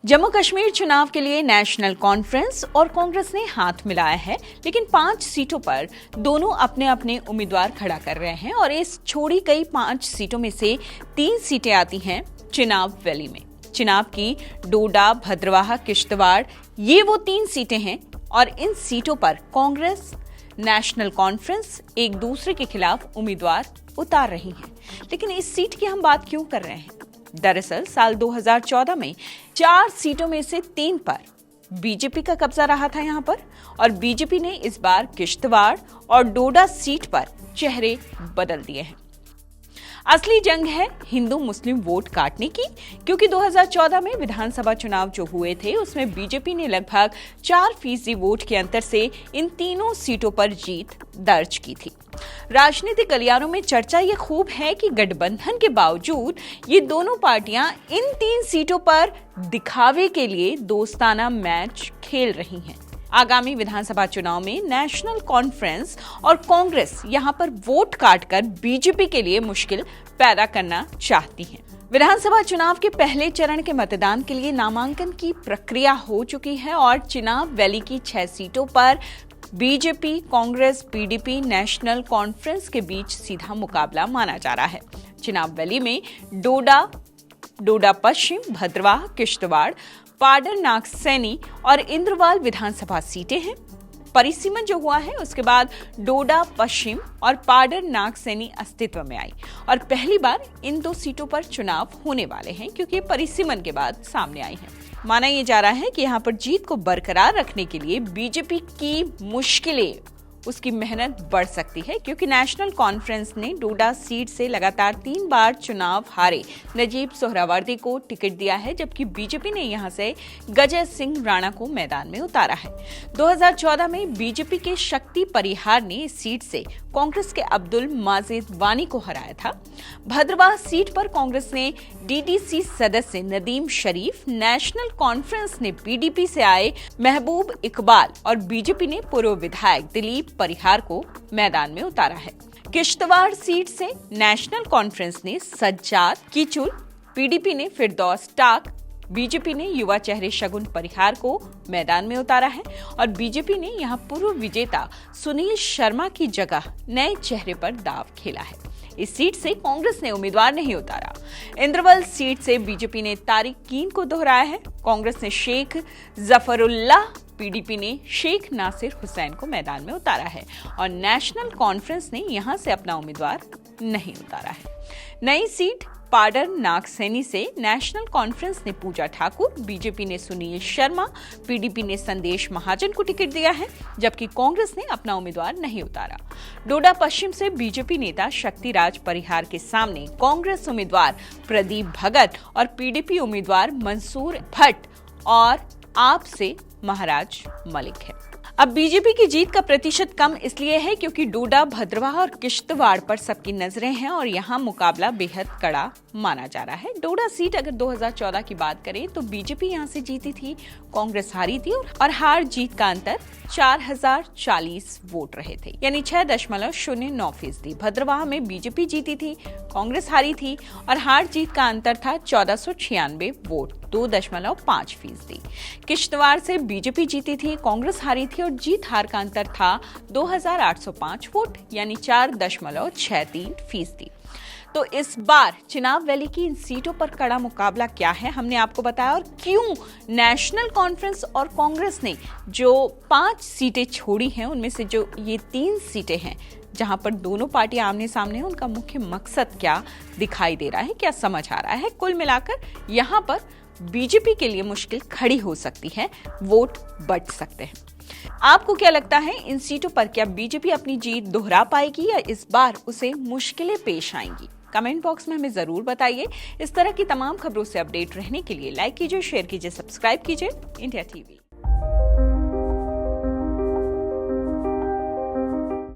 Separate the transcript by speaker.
Speaker 1: जम्मू कश्मीर चुनाव के लिए नेशनल कॉन्फ्रेंस और कांग्रेस ने हाथ मिलाया है, लेकिन 5 सीटों पर दोनों अपने अपने उम्मीदवार खड़ा कर रहे हैं और इस छोड़ी गई 5 सीटों में से 3 सीटें आती हैं चिनाब वैली में। चिनाब की डोडा, भद्रवाह, किश्तवाड़ ये वो 3 सीटें हैं और इन सीटों पर कांग्रेस, नेशनल कॉन्फ्रेंस एक दूसरे के खिलाफ उम्मीदवार उतार रही हैं। लेकिन इस सीट की हम बात क्यों कर रहे हैं? दरअसल साल 2014 में 4 सीटों में से 3 पर बीजेपी का कब्जा रहा था यहाँ पर, और बीजेपी ने इस बार किश्तवाड़ और डोडा सीट पर चेहरे बदल दिए हैं। असली जंग है हिंदू मुस्लिम वोट काटने की, क्योंकि 2014 में विधानसभा चुनाव जो हुए थे उसमें बीजेपी ने लगभग 4% वोट के अंतर से इन तीनों सीटों पर जीत दर्ज की थी। राजनीतिक गलियारों में चर्चा ये खूब है कि गठबंधन के बावजूद ये दोनों पार्टियां इन 3 सीटों पर दिखावे के लिए दोस्ताना मैच खेल रही हैं। आगामी विधानसभा चुनाव में नेशनल कॉन्फ्रेंस और कांग्रेस यहां पर वोट काटकर बीजेपी के लिए मुश्किल पैदा करना चाहती हैं। विधानसभा चुनाव के पहले चरण के मतदान के लिए नामांकन की प्रक्रिया हो चुकी है और चिनाब वैली की 6 सीटों पर BJP, Congress, PDP, national conference के बीच सीधा मुकाबला माना जा रहा है। चिनाब वैली में डोडा पश्चिम, भद्रवाह, किश्तवाड़, पाडर, नागसैनी और इंद्रवाल विधानसभा सीटें हैं। परिसीमन जो हुआ है उसके बाद डोडा पश्चिम और पाडर, नागसैनी अस्तित्व में आई और पहली बार इन 2 सीटों पर चुनाव होने वाले हैं, क्योंकि परिसीमन के बाद सामने आई हैं। माना यह जा रहा है कि यहाँ पर जीत को बरकरार रखने के लिए बीजेपी की मुश्किलें, उसकी मेहनत बढ़ सकती है, क्योंकि नेशनल कॉन्फ्रेंस ने डोडा सीट से लगातार 3 बार चुनाव हारे नजीब सोहरावर्दी को टिकट दिया है, जबकि बीजेपी ने यहां से गजय सिंह राणा को मैदान में उतारा है। 2014 में बीजेपी के शक्ति परिहार ने इस सीट से कांग्रेस के अब्दुल माजिद वानी को हराया था। भद्रवाह सीट पर कांग्रेस ने डीडीसी सदस्य नदीम शरीफ, नेशनल कॉन्फ्रेंस ने पीडीपी से आए महबूब इकबाल और बीजेपी ने पूर्व विधायक दिलीप परिहार को मैदान में उतारा है। किश्तवाड़ सीट से नेशनल कॉन्फ्रेंस ने सज्जाद कीचुल, पीडीपी ने फिरदौस टाक, बीजेपी ने युवा चेहरे शगुन परिहार को मैदान में उतारा है और बीजेपी ने यहां पूर्व विजेता सुनील शर्मा की जगह नए चेहरे पर दाव खेला है। इस सीट से कांग्रेस ने उम्मीदवार नहीं उतारा। इंद्रवल सीट से बीजेपी ने तारिक कीन को दोहराया है, कांग्रेस ने शेख जफरुल्लाह, पीडीपी ने शेख नासिर हुसैन को मैदान में उतारा है और नेशनल कॉन्फ्रेंस ने यहां से अपना उम्मीदवार नहीं उतारा है। नई सीट पाडर नागसैनी से नेशनल कॉन्फ्रेंस ने पूजा ठाकुर, बीजेपी ने सुनील शर्मा, पीडीपी ने संदेश महाजन को टिकट दिया है, जबकि कांग्रेस ने अपना उम्मीदवार नहीं उतारा। डोडा पश्चिम से बीजेपी नेता शक्तिराज परिहार के सामने कांग्रेस उम्मीदवार प्रदीप भगत और पीडीपी उम्मीदवार मंसूर भट्ट और आप से महाराज मलिक है। अब बीजेपी की जीत का प्रतिशत कम इसलिए है क्योंकि डोडा, भद्रवाह और किश्तवाड़ पर सबकी नजरें हैं और यहाँ मुकाबला बेहद कड़ा माना जा रहा है। डोडा सीट अगर 2014 की बात करें तो बीजेपी यहाँ से जीती थी, कांग्रेस हारी थी और हार जीत का अंतर 4040 वोट रहे थे, यानी 6.09%। भद्रवाह में बीजेपी जीती थी, कांग्रेस हारी थी और हार जीत का अंतर था 1496 वोट, 2.5%। किश्तवाड़ से बीजेपी जीती थी, कांग्रेस हारी थी और जीत हार का अंतर था 2805 वोट, यानी 4.63%। तो इस बार चिनाब वैली की इन सीटों पर कड़ा मुकाबला क्या है हमने आपको बताया, और क्यों नेशनल कॉन्फ्रेंस और कांग्रेस ने जो 5 सीटें छोड़ी हैं उनमें से जो ये 3 सीटें हैं जहां पर दोनों पार्टियां आमने सामने हैं, उनका मुख्य मकसद क्या दिखाई दे रहा है, क्या समझ आ रहा है। कुल मिलाकर यहां पर बीजेपी के लिए मुश्किल खड़ी हो सकती है, वोट बच सकते हैं। आपको क्या लगता है, इन सीटों पर क्या बीजेपी अपनी जीत दोहरा पाएगी या इस बार उसे मुश्किलें पेश आएंगी? कमेंट बॉक्स में हमें जरूर बताइए। इस तरह की तमाम खबरों से अपडेट रहने के लिए लाइक कीजिए, शेयर कीजिए, सब्सक्राइब कीजिए इंडिया टीवी।